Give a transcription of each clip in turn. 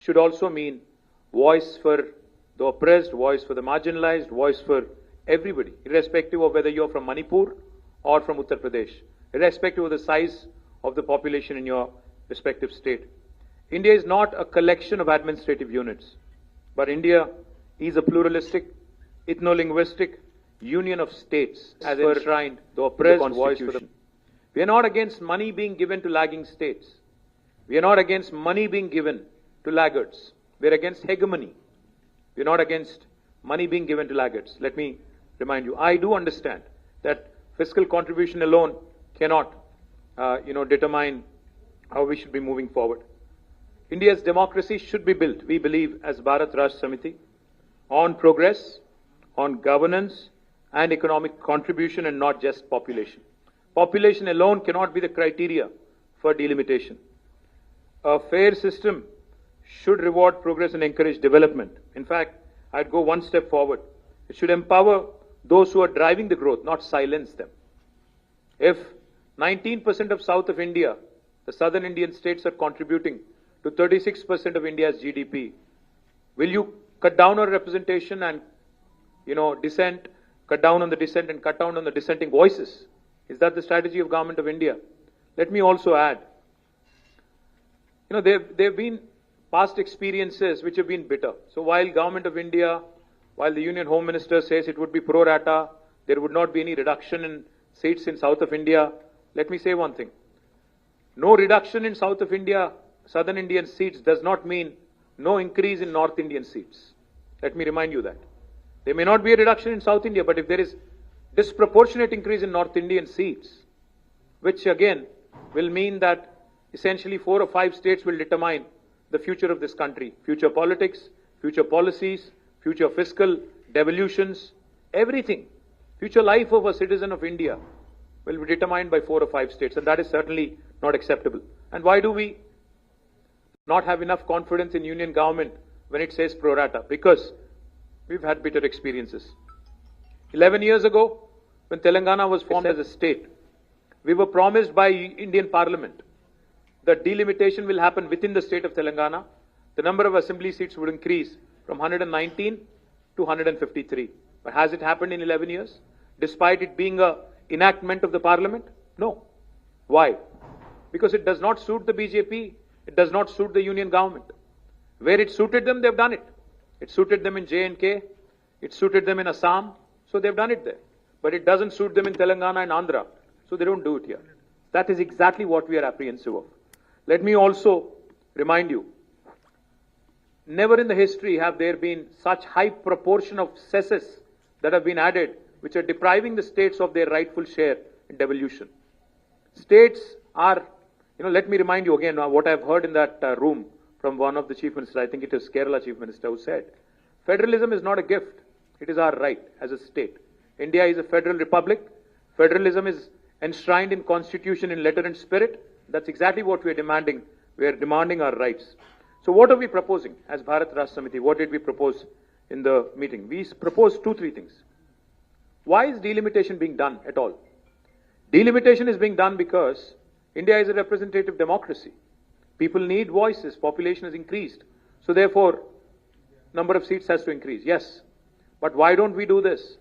should also mean voice for the oppressed, voice for the marginalized, voice for everybody, irrespective of whether you're from Manipur or from Uttar Pradesh, irrespective of the size of the population in your respective state. India is not a collection of administrative units, but India is a pluralistic, ethno-linguistic union of states as enshrined the oppressed voice for the. We are not against money being given to lagging states. We are not against money being given to laggards. We are against hegemony. We are not against money being given to laggards. Let me remind you, I do understand that fiscal contribution alone cannot, determine how we should be moving forward. India's democracy should be built, we believe, as Bharat Rashtra Samiti, on progress, on governance and economic contribution and not just population. Population alone cannot be the criteria for delimitation. A fair system should reward progress and encourage development. In fact, I'd go one step forward. It should empower those who are driving the growth, not silence them. If 19% of South of India, the southern Indian states, are contributing to 36% of India's GDP, will you cut down on representation and, dissent, cut down on the dissent and cut down on the dissenting voices? Is that the strategy of Government of India? Let me also add, there have been past experiences which have been bitter. So while Government of India, while the Union Home Minister says it would be pro rata, there would not be any reduction in seats in South of India, let me say one thing. No reduction in South of India, Southern Indian seats does not mean no increase in North Indian seats. Let me remind you that. There may not be a reduction in South India, but if there is disproportionate increase in North Indian seats, which again will mean that essentially 4 or 5 states will determine the future of this country, future politics, future policies, future fiscal devolutions, everything, future life of a citizen of India will be determined by 4 or 5 states, and that is certainly not acceptable. And why do we not have enough confidence in union government when it says pro rata? Because we've had bitter experiences. 11 years ago, when Telangana was formed as a state, we were promised by Indian Parliament that delimitation will happen within the state of Telangana. The number of assembly seats would increase from 119 to 153. But has it happened in 11 years? Despite it being an enactment of the Parliament? No. Why? Because it does not suit the BJP, it does not suit the union government. Where it suited them, they've done it. It suited them in J&K, it suited them in Assam, so they've done it there. But it doesn't suit them in Telangana and Andhra, so they don't do it here. That is exactly what we are apprehensive of. Let me also remind you, never in the history have there been such high proportion of cesses that have been added, which are depriving the states of their rightful share in devolution. States are, let me remind you again what I've heard in that room from one of the chief ministers, I think it is Kerala chief minister, who said, federalism is not a gift, it is our right as a state. India is a federal republic. Federalism is enshrined in constitution in letter and spirit. That's exactly what we are demanding. We are demanding our rights. So what are we proposing as Bharat Rashtra Samiti? What did we propose in the meeting? We proposed 2-3 things. Why is delimitation being done at all? Delimitation is being done because India is a representative democracy. People need voices. Population has increased. So therefore, number of seats has to increase. Yes. But why don't we do this?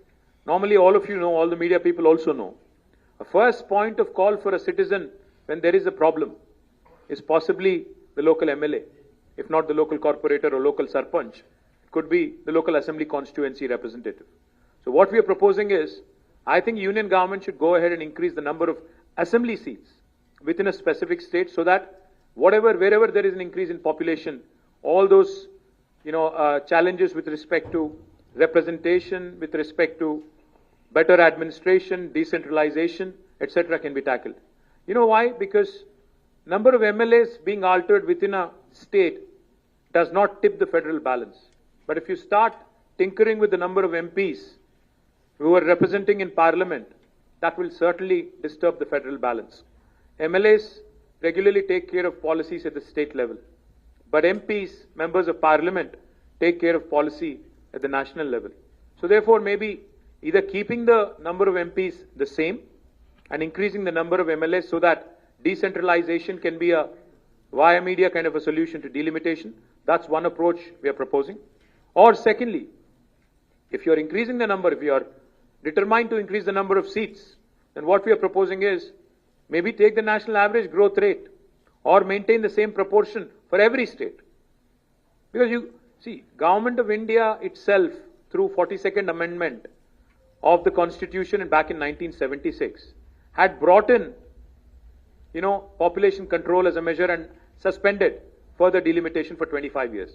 Normally all of you know, all the media people also know. A first point of call for a citizen when there is a problem is possibly the local MLA, if not the local corporator or local sarpanch. It could be the local assembly constituency representative. So what we are proposing is, I think union government should go ahead and increase the number of assembly seats within a specific state so that wherever there is an increase in population, all those challenges with respect to representation, with respect to better administration, decentralization, etc. can be tackled. You know why? Because number of MLAs being altered within a state does not tip the federal balance. But if you start tinkering with the number of MPs who are representing in parliament, that will certainly disturb the federal balance. MLAs regularly take care of policies at the state level. But MPs, members of parliament, take care of policy at the national level. So therefore, maybe either keeping the number of MPs the same and increasing the number of MLAs so that decentralization can be a via media kind of a solution to delimitation, That's one approach we are proposing. Or secondly, if you are increasing the number, if you are determined to increase the number of seats, then what we are proposing is maybe take the national average growth rate or maintain the same proportion for every state. Because you see, Government of India itself, through 42nd Amendment of the Constitution and back in 1976, had brought in, population control as a measure and suspended further delimitation for 25 years.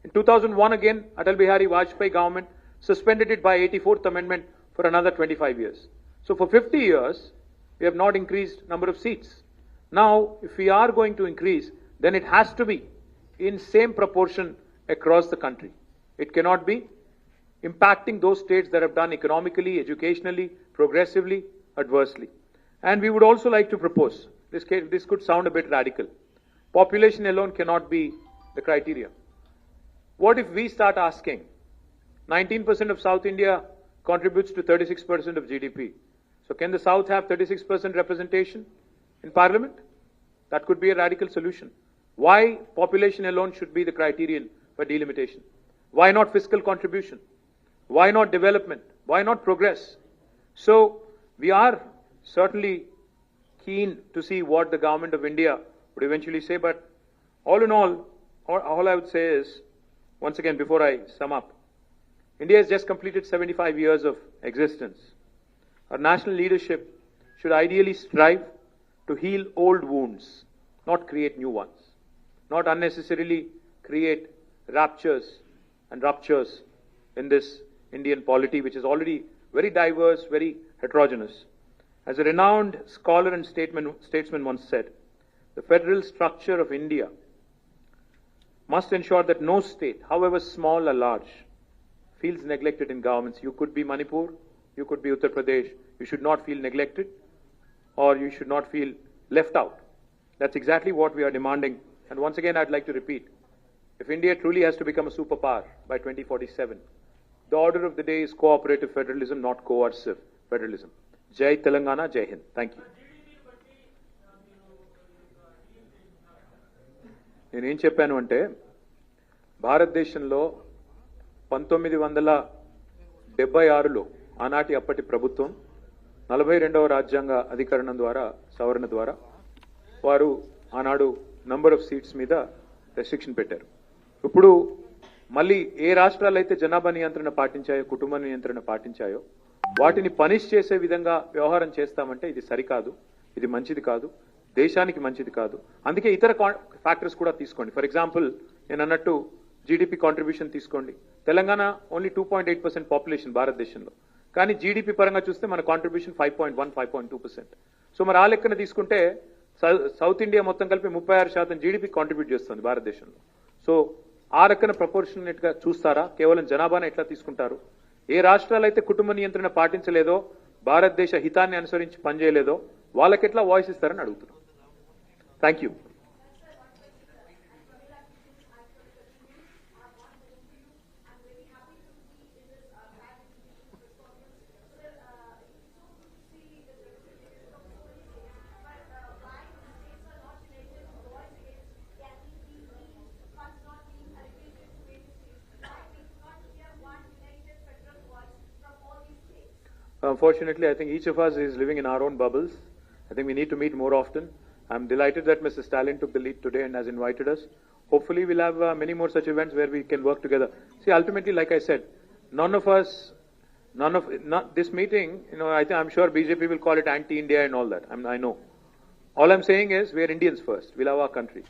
In 2001 again, Atal Bihari Vajpayee government suspended it by 84th Amendment for another 25 years. So for 50 years, we have not increased number of seats. Now, if we are going to increase, then it has to be in same proportion across the country. It cannot be impacting those states that have done economically, educationally, progressively, adversely. And we would also like to propose, this could sound a bit radical. Population alone cannot be the criteria. What if we start asking, 19% of South India contributes to 36% of GDP. So can the South have 36% representation in Parliament? That could be a radical solution. Why population alone should be the criterion for delimitation? Why not fiscal contribution? Why not development? Why not progress? So we are certainly keen to see what the Government of India would eventually say, but all in all I would say is, once again, before I sum up, India has just completed 75 years of existence. Our national leadership should ideally strive to heal old wounds, not create new ones, not unnecessarily create raptures and ruptures in this Indian polity, which is already very diverse, very heterogeneous. As a renowned scholar and statesman once said, the federal structure of India must ensure that no state, however small or large, feels neglected in governments. You could be Manipur, you could be Uttar Pradesh. You should not feel neglected or you should not feel left out. That's exactly what we are demanding. And once again, I'd like to repeat, if India truly has to become a superpower by 2047, the order of the day is cooperative federalism, not coercive federalism. Jai Telangana, Jai Hind. Thank you. నేనేం చెప్పాను అంటే భారతదేశంలో 1976లో ఆనాటి అప్పటి ప్రభుత్వం 42వ రాజ్యాంగ అధికరణం ద్వారా సవరణ ద్వారా వారు ఆనాడు నంబర్ ఆఫ్ సీట్స్ మీద రెస్ట్రిక్షన్ పెట్టారు. ఇప్పుడు మళ్ళీ ఏ రాష్ట్రాలు అయితే జనాభా నియంత్రణ పాటించాయో, కుటుంబ నియంత్రణ పాటించాయో వాటిని పనిష్ చేసే విధంగా వ్యవహారం చేస్తామంటే ఇది సరికాదు, ఇది మంచిది కాదు, దేశానికి మంచిది కాదు. అందుకే ఇతర ఫ్యాక్టర్స్ కూడా తీసుకోండి. ఫర్ ఎగ్జాంపుల్ నేను అన్నట్టు జీడీపీ కాంట్రిబ్యూషన్ తీసుకోండి. తెలంగాణ ఓన్లీ 2.8% పాపులేషన్ భారతదేశంలో, కానీ జీడీపీ పరంగా చూస్తే మన కాంట్రిబ్యూషన్ 5.1, 5.2%. సో మరి ఆ లెక్కన తీసుకుంటే సౌత్ ఇండియా మొత్తం కలిపి 36% జీడీపీ కాంట్రిబ్యూట్ చేస్తుంది భారతదేశంలో. సో ఆ రకన ప్రపోర్షనేట్ గా చూస్తారా? కేవలం జనాభాను ఎట్లా తీసుకుంటారు? ఏ రాష్ట్రాలైతే కుటుంబ నియంత్రణ పాటించలేదో, భారతదేశ హితాన్ని అనుసరించి పనిచేయలేదో వాళ్ళకెట్లా వాయిస్ ఇస్తారని అడుగుతున్నాం. Thank you. Unfortunately, I think each of us is living in our own bubbles. I think we need to meet more often. I'm delighted that Mr. Stalin took the lead today and has invited us. Hopefully, we'll have many more such events where we can work together. See, ultimately, like I said, this meeting, I'm sure BJP will call it anti-India and all that. I know. All I'm saying is we're Indians first. We love our country.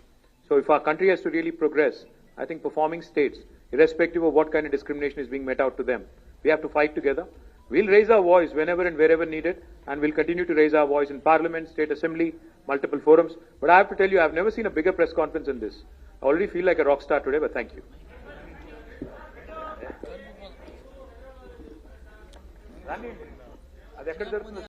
So if our country has to really progress, I think performing states, irrespective of what kind of discrimination is being met out to them, we have to fight together. We'll raise our voice whenever and wherever needed, and we'll continue to raise our voice in Parliament, State Assembly, multiple forums. But I have to tell you, I've never seen a bigger press conference than this. I already feel like a rock star today, but thank you.